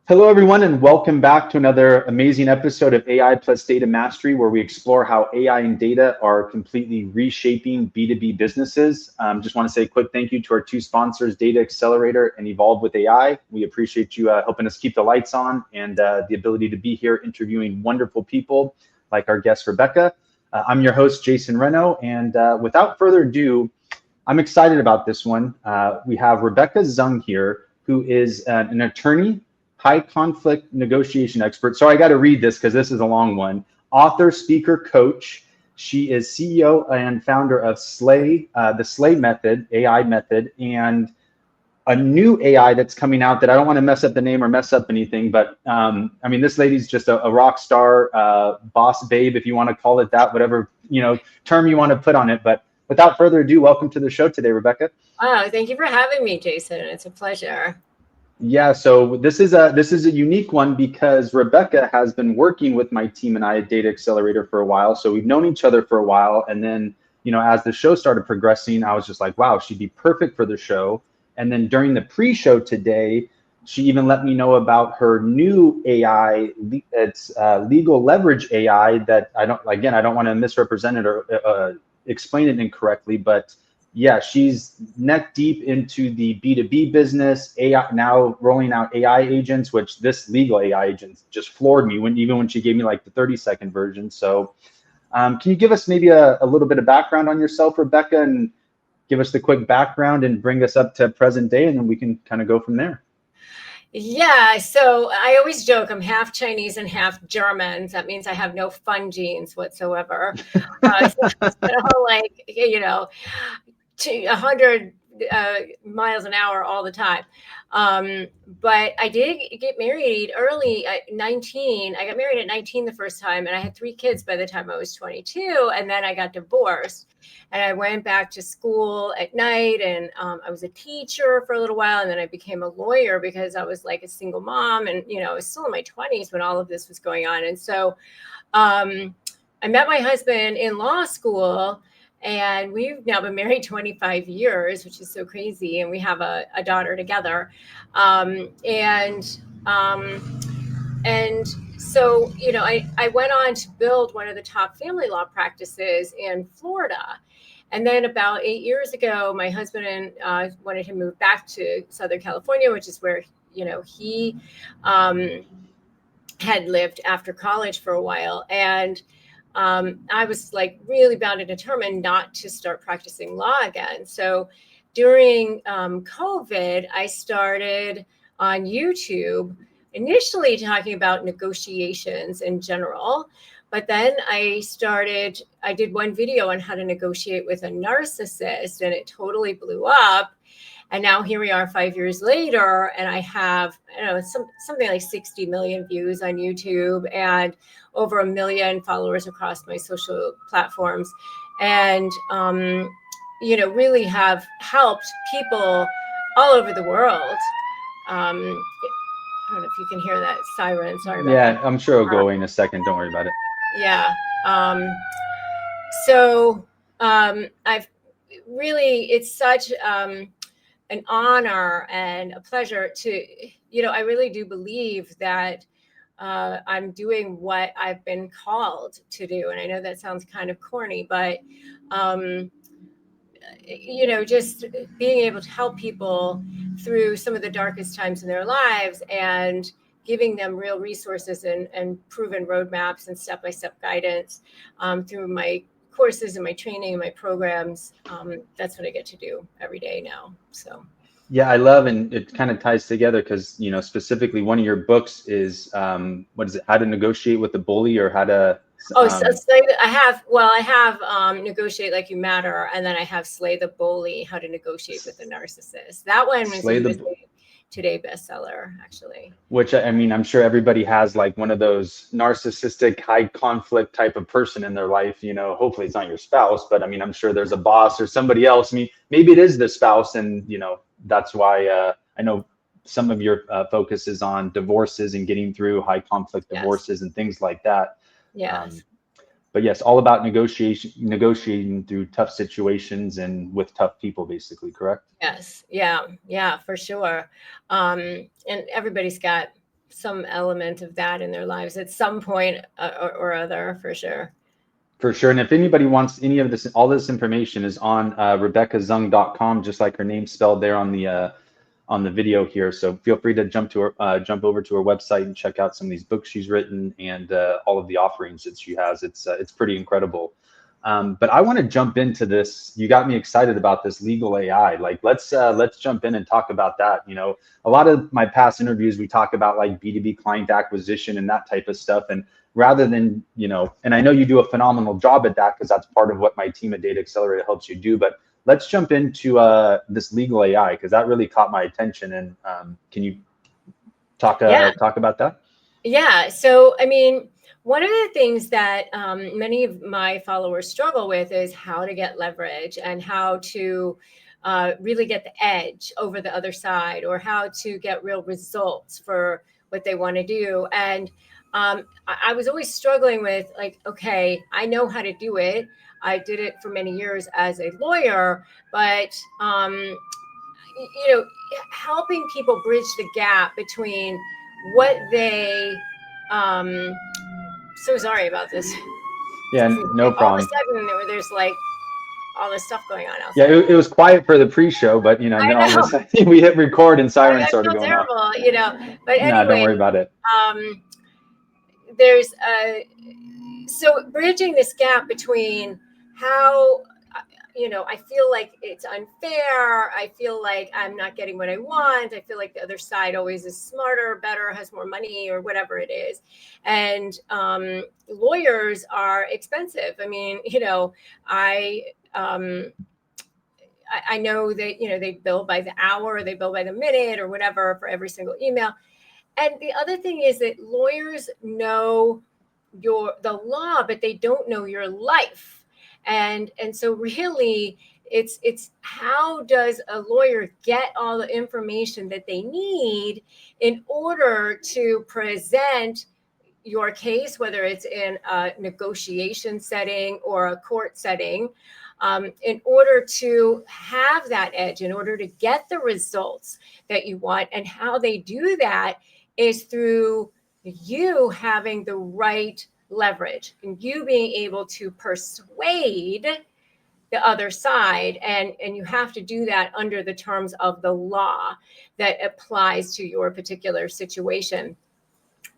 Hello, everyone, and welcome back to another amazing episode of AI plus Data Mastery, where we explore how AI and data are completely reshaping B2B businesses. Just want to say a quick thank you to our two sponsors, Data Accelerator and Evolve with AI. We appreciate you helping us keep the lights on and the ability to be here interviewing wonderful people like our guest, Rebecca. I'm your host, Jason Renno, and without further ado, I'm excited about this one. We have Rebecca Zung here, who is an attorney, high conflict negotiation expert. So I got to read this because this is a long one. Author, speaker, coach. She is CEO and founder of Slay, the Slay Method, AI method, and a new AI that's coming out that I don't want to mess up the name or mess up anything, but I mean, this lady's just a rock star, boss babe, if you want to call it that, whatever term you want to put on it. But without further ado, welcome to the show today, Rebecca. Oh, thank you for having me, Jason. It's a pleasure. Yeah, so this is a unique one because Rebecca has been working with my team and I at Data Accelerator for a while. So we've known each other for a while, and then as the show started progressing, I was just like, wow, she'd be perfect for the show. And then during the pre-show today, she even let me know about her new AI. It's legal leverage AI that I don't want to misrepresent it or explain it incorrectly, but yeah, she's neck deep into the B2B business, AI, now rolling out AI agents, which this legal AI agent just floored me even when she gave me like the 30-second version. So can you give us maybe a little bit of background on yourself, Rebecca, and give us the quick background and bring us up to present day, and then we can kind of go from there. Yeah, so I always joke I'm half Chinese and half German. That means I have no fun genes whatsoever. Like, 100 miles an hour all the time. But I did get married early at 19. I got married at 19 the first time, and I had 3 kids by the time I was 22. And then I got divorced. And I went back to school at night, and I was a teacher for a little while. And then I became a lawyer because I was like a single mom. And, I was still in my 20s when all of this was going on. And so I met my husband in law school. And we've now been married 25 years, which is so crazy. And we have a daughter together. And so, I went on to build one of the top family law practices in Florida. And then about 8 years ago, my husband wanted to move back to Southern California, which is where, he had lived after college for a while. And I was like really bound and determined not to start practicing law again. So during COVID, I started on YouTube, initially talking about negotiations in general. But then I did one video on how to negotiate with a narcissist, and it totally blew up. And now here we are 5 years later, and I have, something like 60 million views on YouTube and over 1 million followers across my social platforms. And, really have helped people all over the world. I don't know if you can hear that siren. Sorry about that. Yeah, I'm sure it'll go away in a second. Don't worry about it. Yeah. So I've really, it's such an honor and a pleasure to, I really do believe that I'm doing what I've been called to do. And I know that sounds kind of corny, but, just being able to help people through some of the darkest times in their lives and giving them real resources and proven roadmaps and step-by-step guidance through my courses and my training and my programs. That's what I get to do every day now. So. Yeah, I love, and it kind of ties together because, specifically one of your books is, what is it? How to negotiate with the bully, or how to. I have Negotiate Like You Matter, and then I have Slay the Bully, How to Negotiate with a Narcissist. That one was a Today bestseller, actually. Which, I mean, I'm sure everybody has like one of those narcissistic, high conflict type of person in their life. Hopefully it's not your spouse, but I mean, I'm sure there's a boss or somebody else. I mean, maybe it is the spouse, and that's why I know some of your focus is on divorces and getting through high conflict divorces and things like that. Yes. But yes, all about negotiating through tough situations and with tough people, basically, correct? Yes. Yeah, for sure. And everybody's got some element of that in their lives at some point or other, for sure. For sure. And if anybody wants any of this, all this information is on RebeccaZung.com, just like her name spelled there on the video here. So feel free to jump over to her website and check out some of these books she's written and all of the offerings that she has. It's pretty incredible. But I want to jump into this. You got me excited about this legal AI. Like, let's jump in and talk about that. You know, a lot of my past interviews, we talk about like B2B client acquisition and that type of stuff. And rather than, you know, and I know you do a phenomenal job at that because that's part of what my team at Data Accelerator helps you do. But let's jump into this legal AI because that really caught my attention. And can you talk about that? Yeah. So, I mean, one of the things that many of my followers struggle with is how to get leverage and how to really get the edge over the other side, or how to get real results for what they want to do. And I was always struggling with, like, okay, I know how to do it. I did it for many years as a lawyer, but helping people bridge the gap between what they so sorry about this. Yeah, no problem. All of a sudden there's like all this stuff going on outside. Yeah, it was quiet for the pre-show, but you know, then all of a sudden we hit record and sirens started going off. You know, but anyway, no, don't worry about it. There's so bridging this gap between how, you know, I feel like it's unfair. I feel like I'm not getting what I want. I feel like the other side always is smarter, better, has more money, or whatever it is. And lawyers are expensive. I mean, you know, I know that, you know, they bill by the hour, or they bill by the minute, or whatever for every single email. And the other thing is that lawyers know the law, but they don't know your life. And so really it's how does a lawyer get all the information that they need in order to present your case, whether it's in a negotiation setting or a court setting, in order to have that edge, in order to get the results that you want. And how they do that is through you having the right leverage and you being able to persuade the other side. And you have to do that under the terms of the law that applies to your particular situation.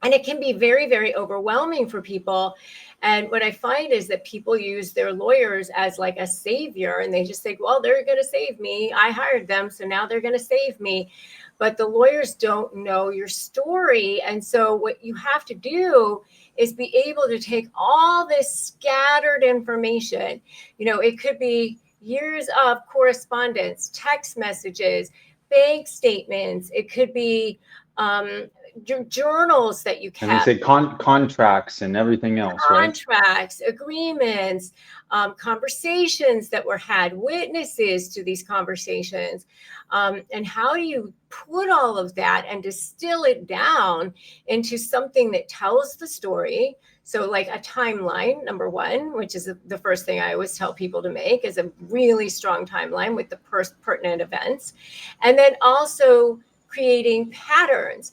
And it can be very, very overwhelming for people. And what I find is that people use their lawyers as like a savior, and they just think, well, they're going to save me. I hired them, so now they're going to save me. But the lawyers don't know your story. And so what you have to do is be able to take all this scattered information. You know, it could be years of correspondence, text messages, bank statements. It could be your journals that you kept. And they say contracts and everything else, contracts, right? Agreements, conversations that were had, witnesses to these conversations. And how do you put all of that and distill it down into something that tells the story? So like a timeline, number one, which is the first thing I always tell people to make, is a really strong timeline with the pertinent events. And then also creating patterns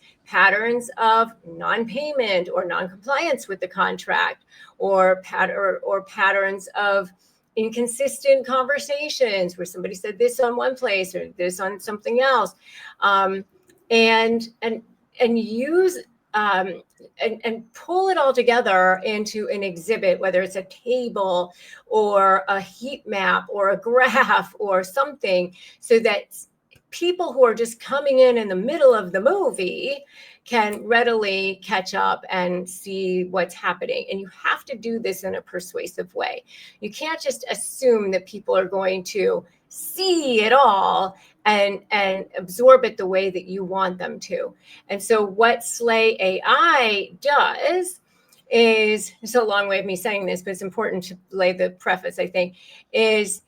of non-payment or non-compliance with the contract, or patterns of inconsistent conversations where somebody said this on one place or this on something else, and use and pull it all together into an exhibit, whether it's a table or a heat map or a graph or something, so that people who are just coming in the middle of the movie can readily catch up and see what's happening. And you have to do this in a persuasive way. You can't just assume that people are going to see it all and absorb it the way that you want them to. And so what Slay AI does is, it's a long way of me saying this, but it's important to lay the preface, I think, is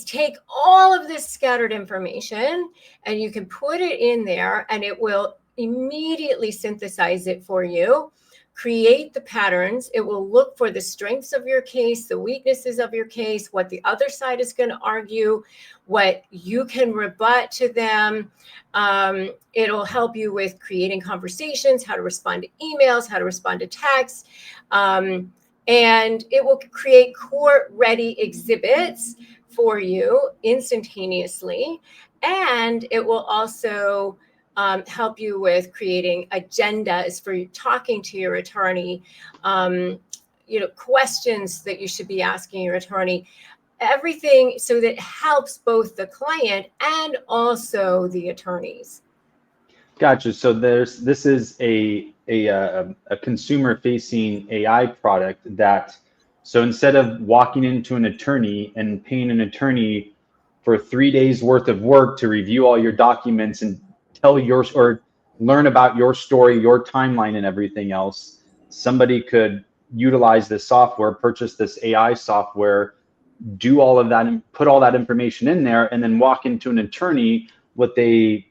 take all of this scattered information and you can put it in there and it will immediately synthesize it for you, create the patterns. It will look for the strengths of your case, the weaknesses of your case, what the other side is going to argue, what you can rebut to them. It'll help you with creating conversations, how to respond to emails, how to respond to texts. And it will create court-ready exhibits for you instantaneously. And it will also help you with creating agendas for you talking to your attorney, questions that you should be asking your attorney, everything so that helps both the client and also the attorneys. Gotcha. So this is a consumer-facing AI product that, so instead of walking into an attorney and paying an attorney for 3 days worth of work to review all your documents and tell yours or learn about your story, your timeline, and everything else, somebody could utilize this software, purchase this AI software, do all of that and put all that information in there, and then walk into an attorney with a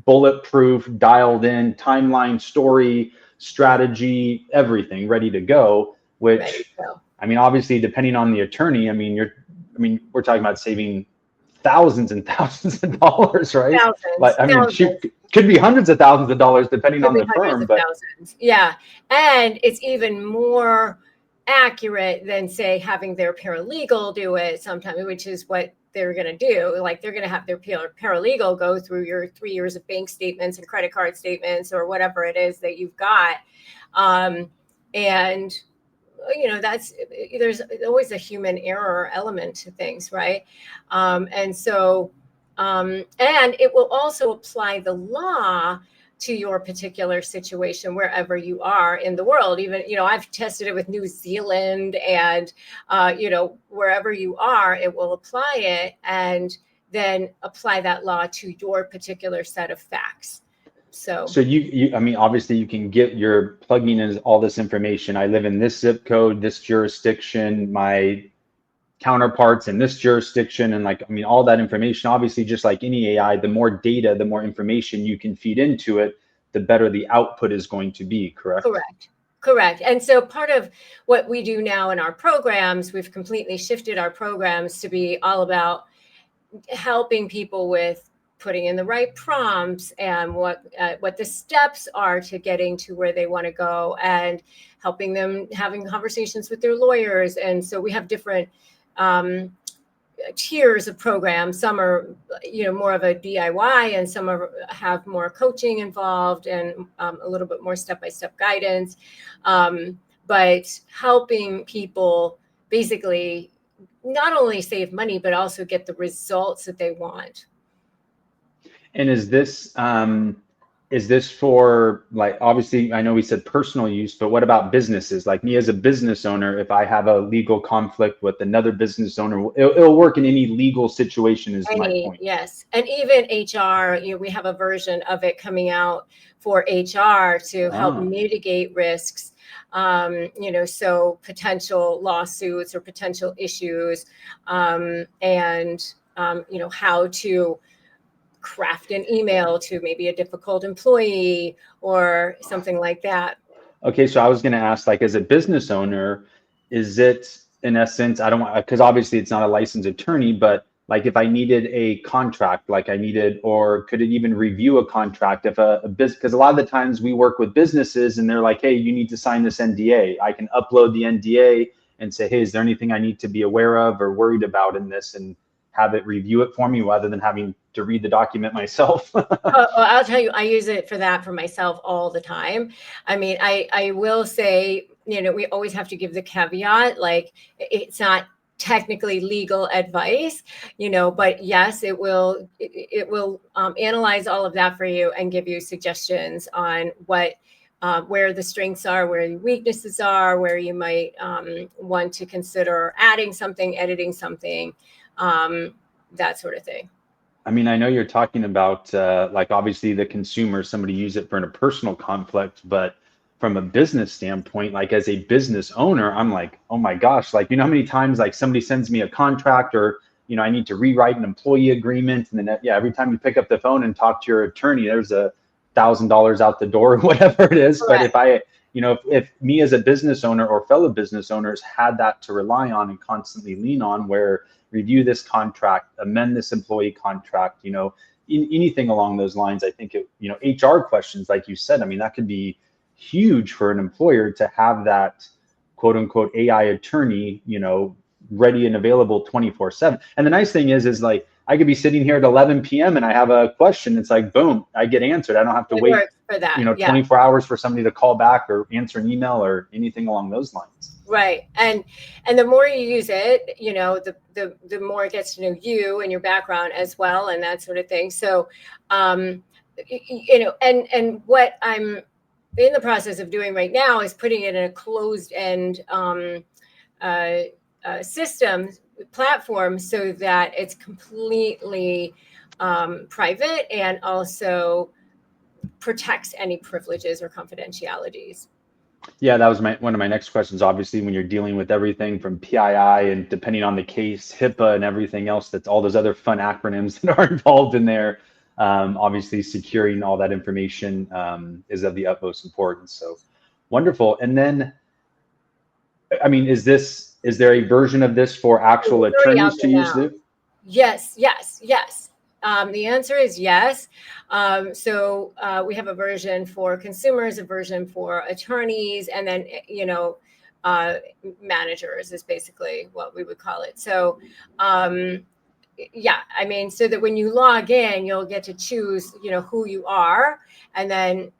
bulletproof, dialed in timeline, story, strategy, everything ready to go. Which, I mean, obviously, depending on the attorney, I mean, we're talking about saving thousands and thousands of dollars, right? Thousands. I mean, could be hundreds of thousands of dollars depending on the firm. But thousands. Yeah, and it's even more accurate than, say, having their paralegal do it sometimes, which is what they're going to do. Like, they're going to have their paralegal go through your 3 years of bank statements and credit card statements or whatever it is that you've got. And there's always a human error element to things, right? And it will also apply the law to your particular situation wherever you are in the world. Even, I've tested it with New Zealand and, wherever you are, it will apply it and then apply that law to your particular set of facts. So I mean, obviously you're plugging in all this information. I live in this zip code, this jurisdiction, my counterparts in this jurisdiction, and all that information, obviously, just like any AI, the more data, the more information you can feed into it, the better the output is going to be, correct? Correct. And so part of what we do now in our programs, we've completely shifted our programs to be all about helping people with putting in the right prompts and what the steps are to getting to where they want to go, and helping them having conversations with their lawyers. And so we have different tiers of programs. Some are, more of a DIY, and some have more coaching involved and a little bit more step-by-step guidance. But helping people basically not only save money, but also get the results that they want. And is this for, obviously, I know we said personal use, but what about businesses? Like me as a business owner, if I have a legal conflict with another business owner, it'll work in any legal situation is my point. Yes. And even HR, we have a version of it coming out for HR to help mitigate risks. So potential lawsuits or potential issues, and how to craft an email to maybe a difficult employee or something like that. Okay, so I was going to ask, as a business owner, is it in essence, because obviously it's not a licensed attorney, but if I needed a contract, or could it even review a contract if because a lot of the times we work with businesses and they're like, hey, you need to sign this NDA. I can upload the NDA and say, hey, is there anything I need to be aware of or worried about in this, and have it review it for me rather than having to read the document myself. I'll tell you, I use it for that for myself all the time. I mean, I will say, we always have to give the caveat, it's not technically legal advice, but yes, it will analyze all of that for you and give you suggestions on where the strengths are, where the weaknesses are, where you might want to consider adding something, editing something, that sort of thing. I mean, I know you're talking about obviously the consumer, somebody use it for a personal conflict, but from a business standpoint, as a business owner, I'm like, oh my gosh, how many times somebody sends me a contract or, I need to rewrite an employee agreement. And then, every time you pick up the phone and talk to your attorney, there's $1,000 out the door or whatever it is. Correct. But you know, if me as a business owner or fellow business owners had that to rely on and constantly lean on, where review this contract, amend this employee contract, you know, anything along those lines, I think it, you know, HR questions, like you said, I mean, that could be huge for an employer to have that quote unquote AI attorney, you know, ready and available 24/7. And the nice thing is like, I could be sitting here at 11 p.m. and I have a question. It's like, boom, I get answered. I don't have to It wait, works for that. you know, Yeah. 24 hours for somebody to call back or answer an email or anything along those lines. Right. And the more you use it, you know, the more it gets to know you and your background as well, and that sort of thing. So, you know, and what I'm in the process of doing right now is putting it in a closed end system platform, so that it's completely private and also protects any privileges or confidentialities. Yeah, that was one of my next questions. Obviously, when you're dealing with everything from PII and depending on the case, HIPAA and everything else, that's all those other fun acronyms that are involved in there. Obviously, securing all that information is of the utmost importance. So wonderful. And then, I mean, is there a version of this for actual It's already out attorneys to there use? now. Yes, yes, yes. The answer is yes. So we have a version for consumers, a version for attorneys, and then, you know, managers is basically what we would call it. So yeah, I mean, so that when you log in, you'll get to choose, you know, who you are, and then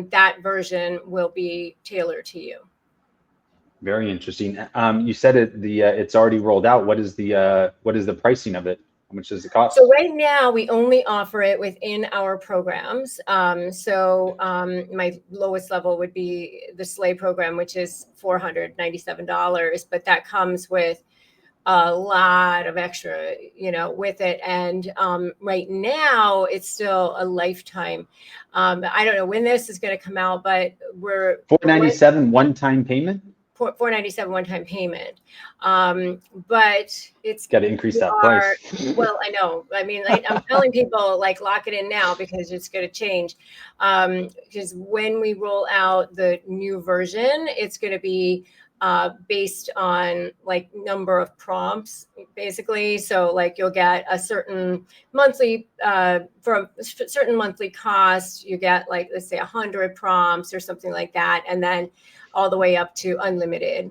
that version will be tailored to you. Very interesting. You said it's already rolled out. What is the pricing of it? How much does it cost? So right now we only offer it within our programs. My lowest level would be the Slay program, which is $497, but that comes with a lot of extra, you know, with it. And right now it's still a lifetime. I don't know when this is going to come out, but we're $497 one-time payment. $497 one-time payment, but it's got to increase that price. Well, I know. I mean, I'm telling people, like, lock it in now because it's going to change. Because when we roll out the new version, it's going to be based on like number of prompts, basically. So like you'll get a certain monthly for a certain monthly cost, you get like, let's say 100 prompts or something like that, and then all the way up to unlimited.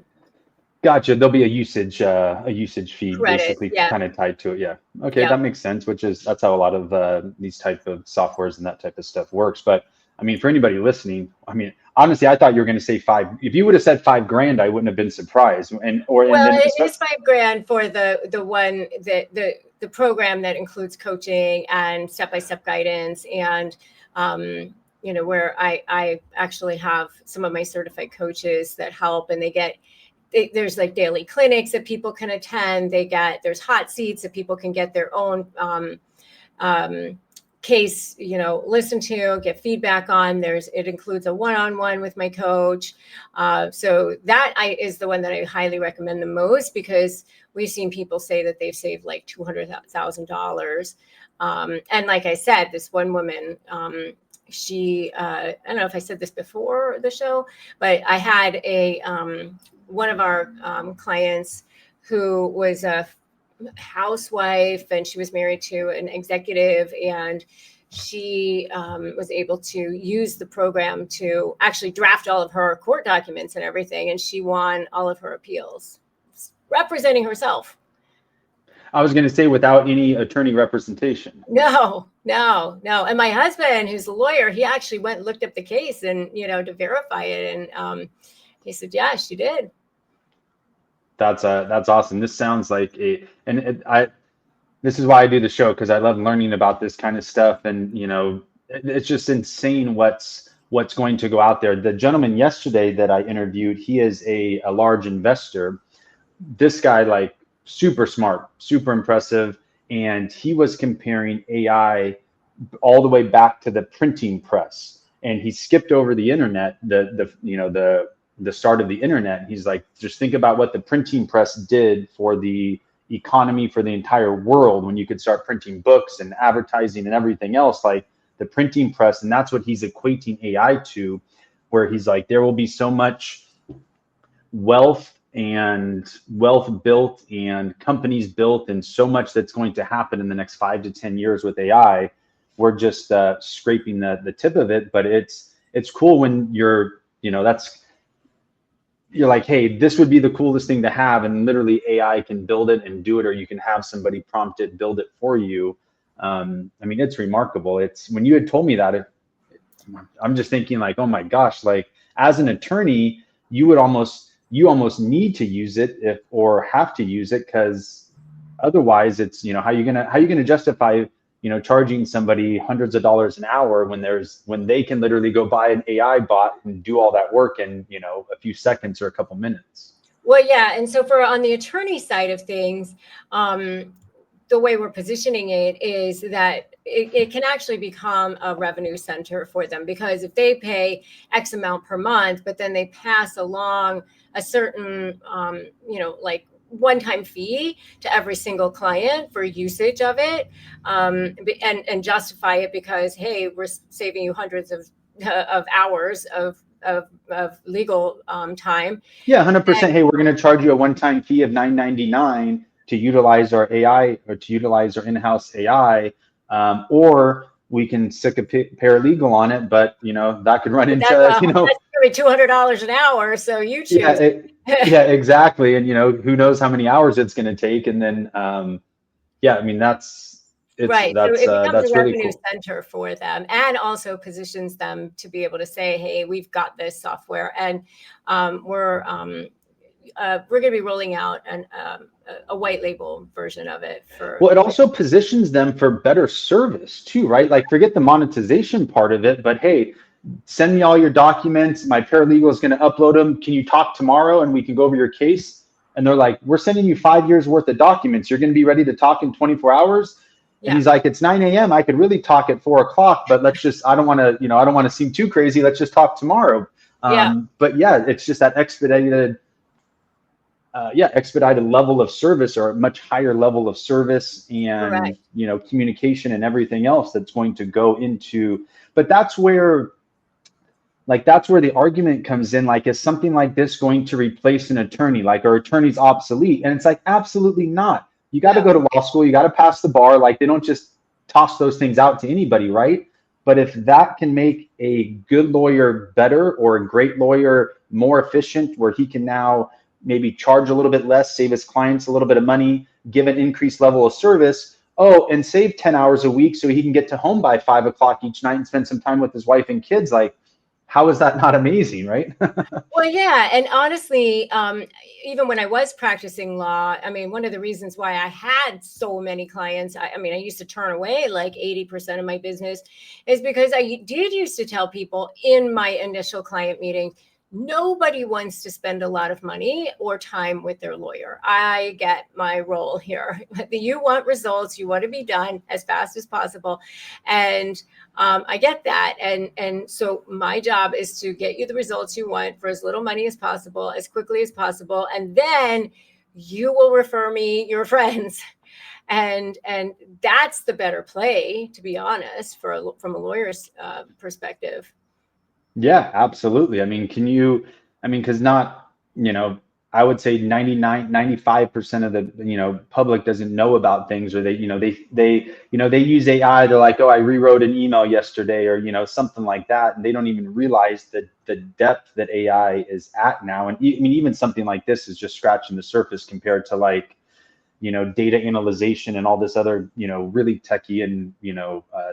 Gotcha. There'll be a usage fee, Credit, basically, yeah. kind of tied to it. Yeah. Okay, Yeah. that makes sense. That's how a lot of these type of softwares and that type of stuff works. But I mean, for anybody listening, I mean, honestly, I thought you were going to say five. If you would have said $5,000, I wouldn't have been surprised. Well, it is $5,000 for the one that the program that includes coaching and step-by-step guidance, and you know, where I actually have some of my certified coaches that help, and there's like daily clinics that people can attend. There's hot seats that people can get their own case, you know, listen to, get feedback on. It includes a one-on-one with my coach. So that is the one that I highly recommend the most, because we've seen people say that they've saved like $200,000. And like I said, this one woman, she, I don't know if I said this before the show, but I had one of our clients who was a housewife, and she was married to an executive, and she was able to use the program to actually draft all of her court documents and everything, and she won all of her appeals, representing herself. I was going to say, without any attorney representation. No. And my husband, who's a lawyer, he actually went and looked up the case and, you know, to verify it, and he said, yeah, she did. That's awesome. This sounds like this is why I do the show, because I love learning about this kind of stuff, and you know, it's just insane what's going to go out there. The gentleman yesterday that I interviewed, he is a large investor. This guy, like, super smart, super impressive, and he was comparing AI all the way back to the printing press, and he skipped over the internet, the start of the internet. He's like, just think about what the printing press did for the economy, for the entire world, when you could start printing books and advertising and everything else, like the printing press. And that's what he's equating AI to. where he's like, there will be so much wealth built and companies built and so much that's going to happen in the next 5 to 10 years with AI. We're just scraping the tip of it, but it's cool when you're, you're like, hey, this would be the coolest thing to have, and literally AI can build it and do it, or you can have somebody prompt it, build it for you. I mean, it's remarkable. It's when you had told me that, I'm just thinking like, oh my gosh, like as an attorney, you almost need to use it or have to use it, because otherwise it's, how you gonna justify, charging somebody hundreds of dollars an hour when they can literally go buy an AI bot and do all that work in, a few seconds or a couple minutes. Well, yeah. And so for on the attorney side of things, the way we're positioning it is that it can actually become a revenue center for them, because if they pay X amount per month, but then they pass along a certain, like one-time fee to every single client for usage of it, and justify it because, hey, we're saving you hundreds of hours of legal time. Yeah, 100%. Hey, we're going to charge you a one-time fee of $9.99 to utilize our AI or to utilize our in-house AI, or we can stick a paralegal on it, but that could run into that's $200 an hour, so you choose. Yeah, exactly. And who knows how many hours it's going to take, and then yeah, I mean that's right. So it becomes that's a really revenue cool. center for them, and also positions them to be able to say, hey, we've got this software, and we're going to be rolling out a white label version of it for. Well, it also positions them for better service too, right? Like forget the monetization part of it, but hey, send me all your documents. My paralegal is going to upload them. Can you talk tomorrow and we can go over your case? And they're like, we're sending you 5 years worth of documents. You're going to be ready to talk in 24 hours. Yeah. And he's like, it's 9 a.m. I could really talk at 4 o'clock, but I don't want to seem too crazy. Let's just talk tomorrow. But yeah, it's just that expedited level of service, or a much higher level of service and correct. Communication and everything else that's going to go into. But that's where the argument comes in. Like, is something like this going to replace an attorney? Like, are attorneys obsolete? And it's like, absolutely not. You got to go to law school, you got to pass the bar. Like, they don't just toss those things out to anybody, right? But if that can make a good lawyer better, or a great lawyer more efficient, where he can now maybe charge a little bit less, save his clients a little bit of money, give an increased level of service, and save 10 hours a week so he can get to home by 5 o'clock each night and spend some time with his wife and kids. Like, how is that not amazing, right? Well, yeah. And honestly, even when I was practicing law, I mean, one of the reasons why I had so many clients, I used to turn away like 80% of my business, is because I did used to tell people in my initial client meeting, nobody wants to spend a lot of money or time with their lawyer. I get my role here. You want results. You want to be done as fast as possible. And I get that. And so my job is to get you the results you want for as little money as possible, as quickly as possible. And then you will refer me your friends. And that's the better play, to be honest, from a lawyer's perspective. Yeah, absolutely. I mean, because not, I would say 95% of the, public doesn't know about things, or they use AI. They're like, oh, I rewrote an email yesterday, or, something like that. And they don't even realize the depth that AI is at now. And even something like this is just scratching the surface compared to like, data analyzation and all this other, really techie and,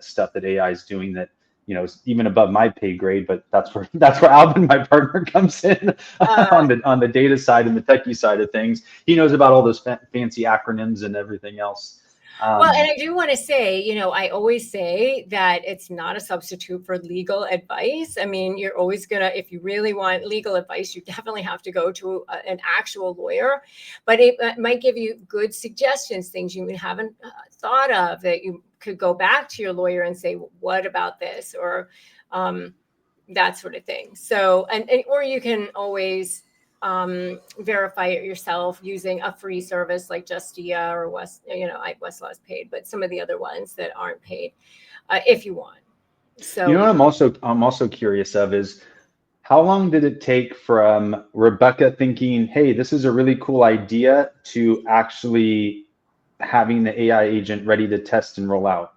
stuff that AI is doing that, is even above my pay grade. But that's where Alvin, my partner, comes in on the data side and the techie side of things. He knows about all those fancy acronyms and everything else. Well, and I do want to say, I always say that it's not a substitute for legal advice. I mean, you're always if you really want legal advice, you definitely have to go to an actual lawyer, but it might give you good suggestions, things you haven't thought of, that you could go back to your lawyer and say, what about this? Or that sort of thing. So, or you can always verify it yourself using a free service like Justia or Westlaw's paid, but some of the other ones that aren't paid, if you want. So what I'm also curious of is How long did it take from Rebecca thinking, hey, this is a really cool idea, to actually having the AI agent ready to test and roll out?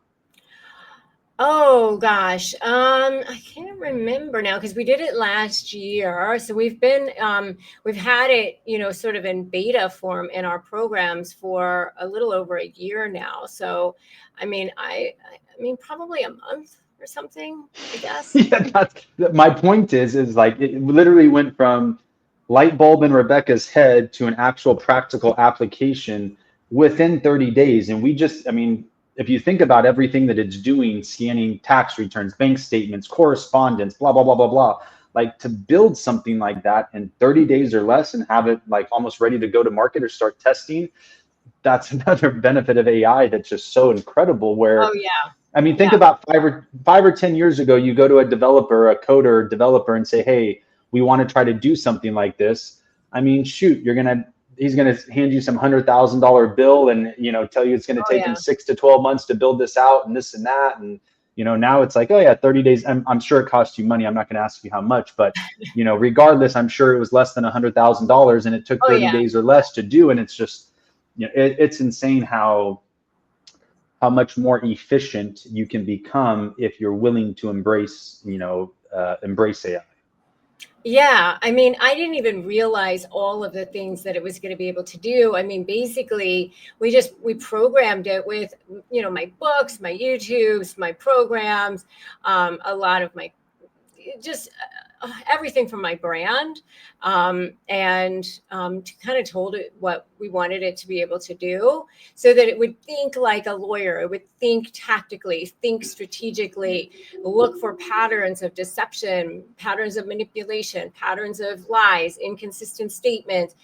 Oh gosh, I can't remember now because we did it last year. So we've had it, sort of in beta form in our programs for a little over a year now. So, I mean, probably a month or something, I guess. Yeah, my point is like it literally went from light bulb in Rebecca's head to an actual practical application within 30 days. And we just, I mean, if you think about everything that it's doing, scanning tax returns, bank statements, correspondence, blah, blah, blah, blah, blah, like to build something like that in 30 days or less and have it like almost ready to go to market or start testing, that's another benefit of AI that's just so incredible. Oh Where yeah, I mean, think yeah. about 5 or 10 years ago, you go to a developer, a coder, developer, and say, "Hey, we want to try to do something like this." I mean, shoot, he's gonna hand you some $100,000 bill, and tell you it's gonna Oh take him yeah. 6 to 12 months to build this out, and this and that, and now it's like, oh yeah, 30 days. I'm sure it costs you money. I'm not gonna ask you how much, but regardless, I'm sure it was less than $100,000, and it took Oh 30 yeah. days or less to do, and it's just, it's insane how much more efficient you can become if you're willing to embrace AI. Yeah, I mean, I didn't even realize all of the things that it was going to be able to do. I mean, basically, we programmed it with, my books, my YouTubes, my programs, a lot of my just everything from my brand, and kind of told it what we wanted it to be able to do so that it would think like a lawyer. It would think tactically, think strategically, look for patterns of deception, patterns of manipulation, patterns of lies, inconsistent statements,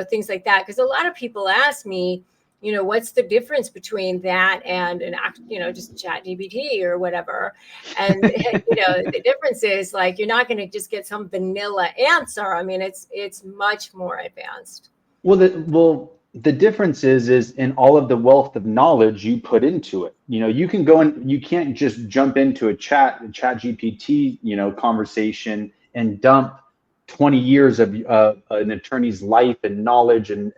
things like that. Because a lot of people ask me, what's the difference between that and an act, just chat GPT or whatever. And, the difference is like, you're not going to just get some vanilla answer. I mean, it's much more advanced. Well, the difference is in all of the wealth of knowledge you put into it. You can go and you can't just jump into a chat GPT, conversation and dump 20 years of an attorney's life and knowledge and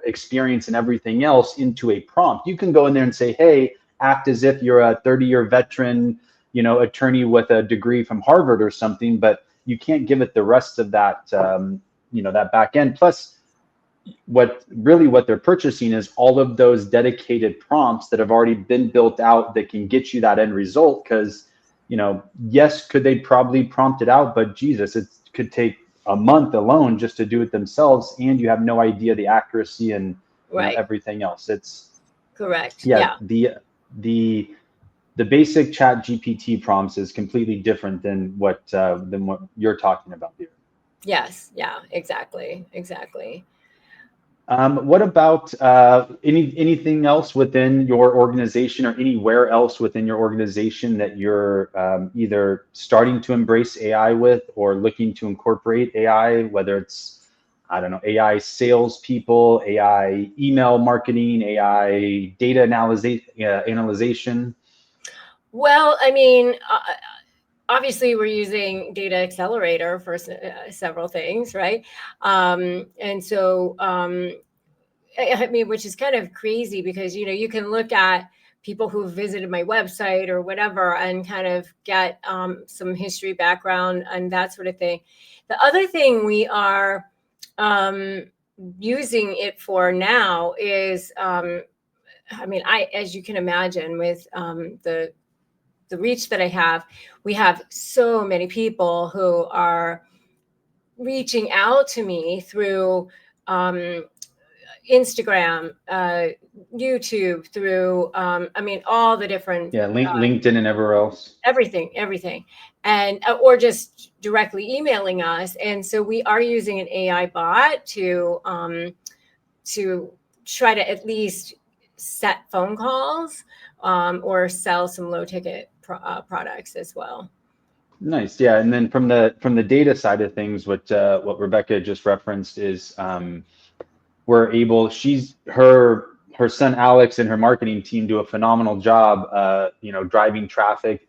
experience and everything else into a prompt. You can go in there and say, hey, act as if you're a 30-year veteran, attorney with a degree from Harvard or something, but you can't give it the rest of that, that back end. Plus, what they're purchasing is all of those dedicated prompts that have already been built out that can get you that end result. Because yes, could they probably prompt it out, but Jesus, it could take a month alone just to do it themselves, and you have no idea the accuracy and Right. everything else. It's Correct. Yeah, Yeah. the basic chat GPT prompts is completely different than what you're talking about here. Yes. Yeah, exactly. Exactly. What about anything else within your organization or anywhere else within your organization that you're either starting to embrace AI with or looking to incorporate AI, whether it's, I don't know, AI salespeople, AI email marketing, AI data analyzation? Well, I mean, obviously we're using Data Accelerator for several things, right? And so, I mean, which is kind of crazy because, you can look at people who visited my website or whatever and kind of get some history background and that sort of thing. The other thing we are um, using it for now is, I mean, as you can imagine, with the reach that I have, we have so many people who are reaching out to me through um, Instagram, YouTube, through, I mean, all the different, Yeah, LinkedIn and everywhere else. everything, and or just directly emailing us. And so we are using an AI bot to try to at least set phone calls, or sell some low ticket products as well. Nice. Yeah. And then from the data side of things, what Rebecca just referenced is we're able, her son Alex and her marketing team do a phenomenal job driving traffic.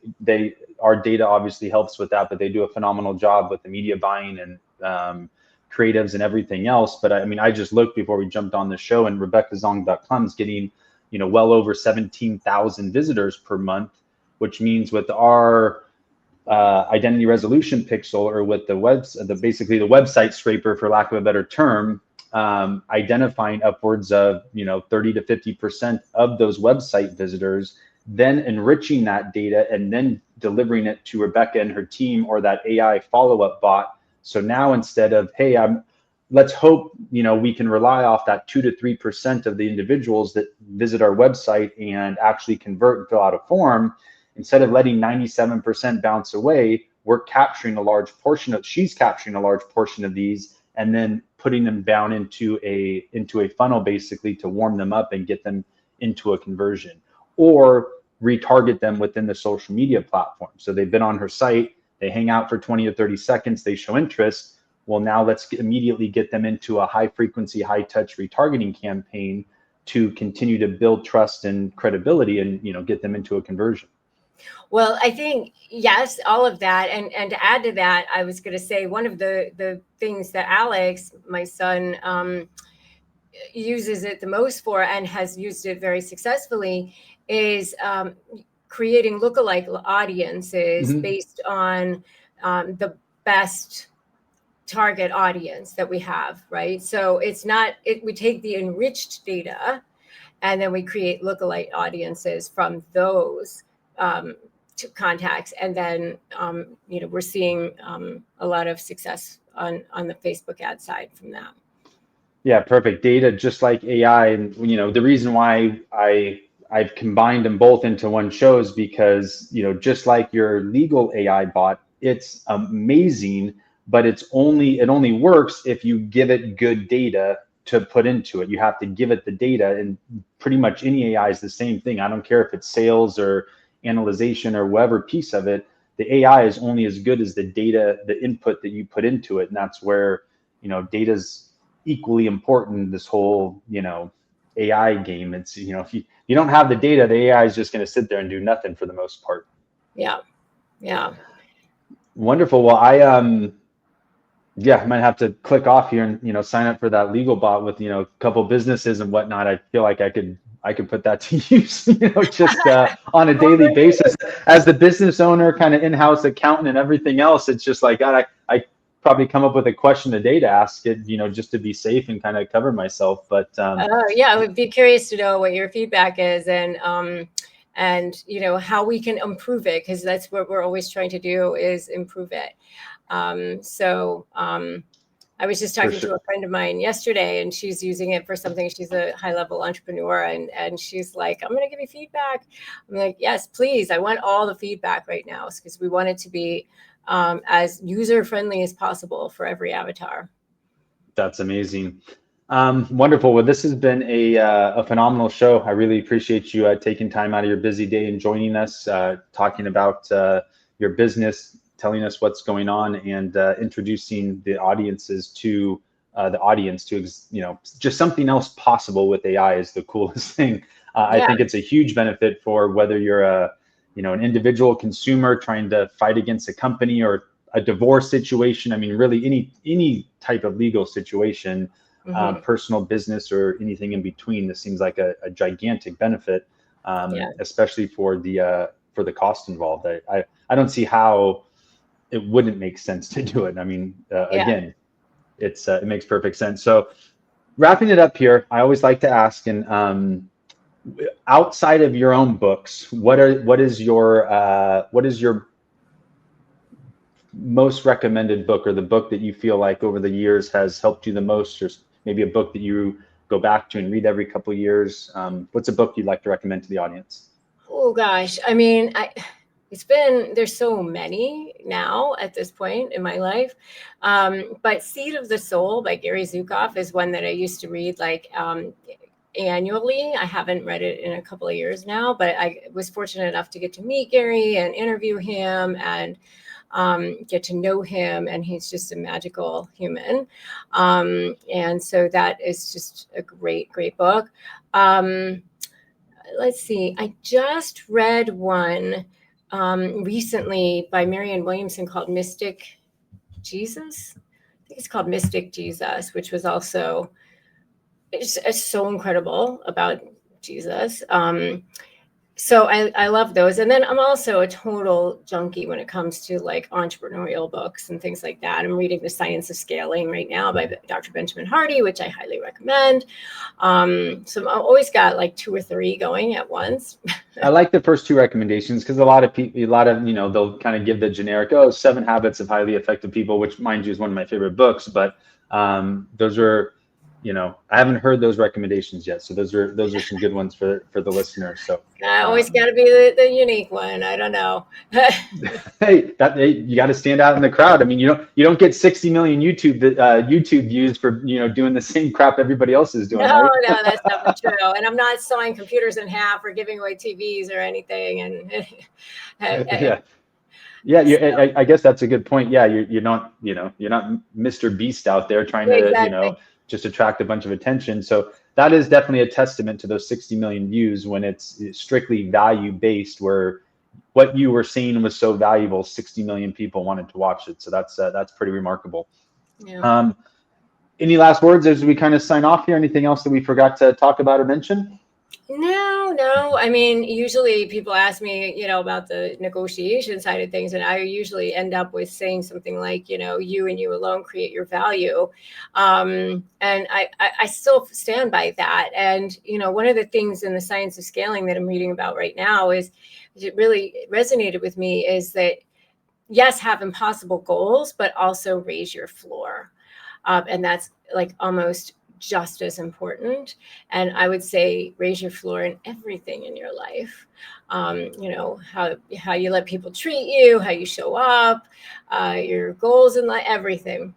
our data obviously helps with that, but they do a phenomenal job with the media buying and creatives and everything else. But I mean, I just looked before we jumped on the show, and RebeccaZong.com is getting, well over 17,000 visitors per month, which means with our identity resolution pixel, or with basically the website scraper, for lack of a better term, identifying upwards of 30 to 50% of those website visitors, then enriching that data and then delivering it to Rebecca and her team, or that AI follow-up bot. So now, instead of, hey, let's hope we can rely off that 2 to 3% of the individuals that visit our website and actually convert and fill out a form, instead of letting 97% bounce away, she's capturing a large portion of these, and then putting them down into a funnel, basically, to warm them up and get them into a conversion, or retarget them within the social media platform. So they've been on her site, they hang out for 20 or 30 seconds, they show interest. Well, now let's immediately get them into a high frequency, high touch retargeting campaign to continue to build trust and credibility, and get them into a conversion. Well, I think, yes, all of that. And to add to that, I was going to say, one of the things that Alex, my son, uses it the most for, and has used it very successfully, is creating lookalike audiences based on the best target audience that we have, right? So we take the enriched data, and then we create lookalike audiences from those contacts, and then we're seeing a lot of success on the Facebook ad side from that. Yeah, perfect. Data, just like AI, and the reason why I've combined them both into one show is because just like your legal AI bot, it's amazing, but it only works if you give it good data to put into it. You have to give it the data, and pretty much any AI is the same thing. I don't care if it's sales or analyzation or whatever piece of it. The AI is only as good as the data, the input that you put into it, and that's where data's equally important in this whole AI game. It's if you don't have the data, the AI is just going to sit there and do nothing for the most part. Yeah. Wonderful. Well, I might have to click off here and sign up for that legal bot with a couple businesses and whatnot. I feel like I could put that to use just on a daily basis as the business owner, kind of in-house accountant and everything else. It's just like, God, I probably come up with a question a day to ask it, just to be safe and kind of cover myself. But I would be curious to know what your feedback is, and how we can improve it, because that's what we're always trying to do, is improve it. I was just talking to a friend of mine yesterday, and she's using it for something. She's a high-level entrepreneur, and she's like, I'm going to give you feedback. I'm like, yes, please. I want all the feedback right now, because we want it to be as user-friendly as possible for every avatar. That's amazing. Wonderful. Well, this has been a phenomenal show. I really appreciate you taking time out of your busy day and joining us, talking about your business, telling us what's going on, and introducing the audiences to just something else possible with AI is the coolest thing. I think it's a huge benefit for whether you're an individual consumer trying to fight against a company, or a divorce situation. I mean, really any type of legal situation, personal, business, or anything in between. This seems like a gigantic benefit, especially for the cost involved. I don't see how it wouldn't make sense to do it. I mean, again, it makes perfect sense. So wrapping it up here, I always like to ask, and outside of your own books, what is your most recommended book, or the book that you feel like over the years has helped you the most, or maybe a book that you go back to and read every couple of years? What's a book you'd like to recommend to the audience? Oh gosh, I mean, there's so many now at this point in my life, but Seed of the Soul by Gary Zukav is one that I used to read annually. I haven't read it in a couple of years now, but I was fortunate enough to get to meet Gary and interview him, and get to know him, and he's just a magical human. And so that is just a great book. Let's see, I just read one recently by Marianne Williamson called Mystic Jesus. I think it's called Mystic Jesus, which was also it's so incredible about Jesus. So I love those. And then I'm also a total junkie when it comes to like entrepreneurial books and things like that. I'm reading The Science of Scaling right now by Dr. Benjamin Hardy, which I highly recommend. So I've always got like 2 or 3 going at once. I like the first 2 recommendations because a lot of people, they'll kind of give the generic, 7 habits of highly effective people, which mind you is one of my favorite books. But those are, I haven't heard those recommendations yet. So those are some good ones for the listeners. So I always got to be the unique one. I don't know. hey, you got to stand out in the crowd. I mean, you don't get 60 million YouTube views for doing the same crap everybody else is doing, right? No, that's definitely true. And I'm not sawing computers in half or giving away TVs or anything. And Yeah. I guess that's a good point. Yeah, you're not Mr. Beast out there trying to exactly. just attract a bunch of attention. So that is definitely a testament to those 60 million views when it's strictly value based, where what you were saying was so valuable, 60 million people wanted to watch it. So that's pretty remarkable. Yeah. Any last words as we kind of sign off here? Anything else that we forgot to talk about or mention? No. I mean, usually people ask me, about the negotiation side of things, and I usually end up with saying something like, you and you alone create your value. And I still stand by that. And, one of the things in The Science of Scaling that I'm reading about right now is, it really resonated with me, is that, yes, have impossible goals, but also raise your floor. And that's like almost just as important. And I would say raise your floor in everything in your life. How you let people treat you, how you show up, your goals in life, everything.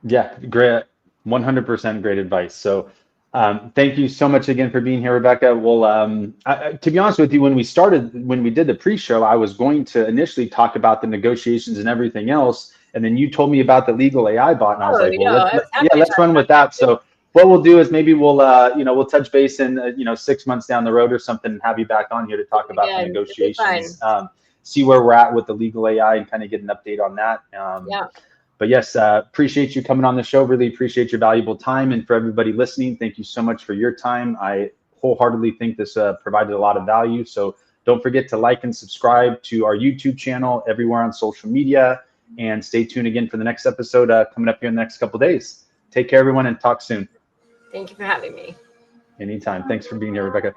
Yeah, great. 100% great advice. So thank you so much again for being here, Rebecca. Well, to be honest with you, when we did the pre-show, I was going to initially talk about the negotiations and everything else. And then you told me about the legal AI bot, and I was Oh, like, well, I was happy to let's talk run about with that that. too. So what we'll do is maybe we'll touch base in 6 months down the road or something, and have you back on here to talk about the Again, it'd be fun. negotiations, see where we're at with the legal AI, and kind of get an update on that. Yeah. But yes, appreciate you coming on the show. Really appreciate your valuable time. And for everybody listening, thank you so much for your time. I wholeheartedly think this provided a lot of value. So don't forget to like and subscribe to our YouTube channel, everywhere on social media, and stay tuned again for the next episode coming up here in the next couple of days. Take care, everyone, and talk soon. Thank you for having me. Anytime. Thanks for being here, Rebecca.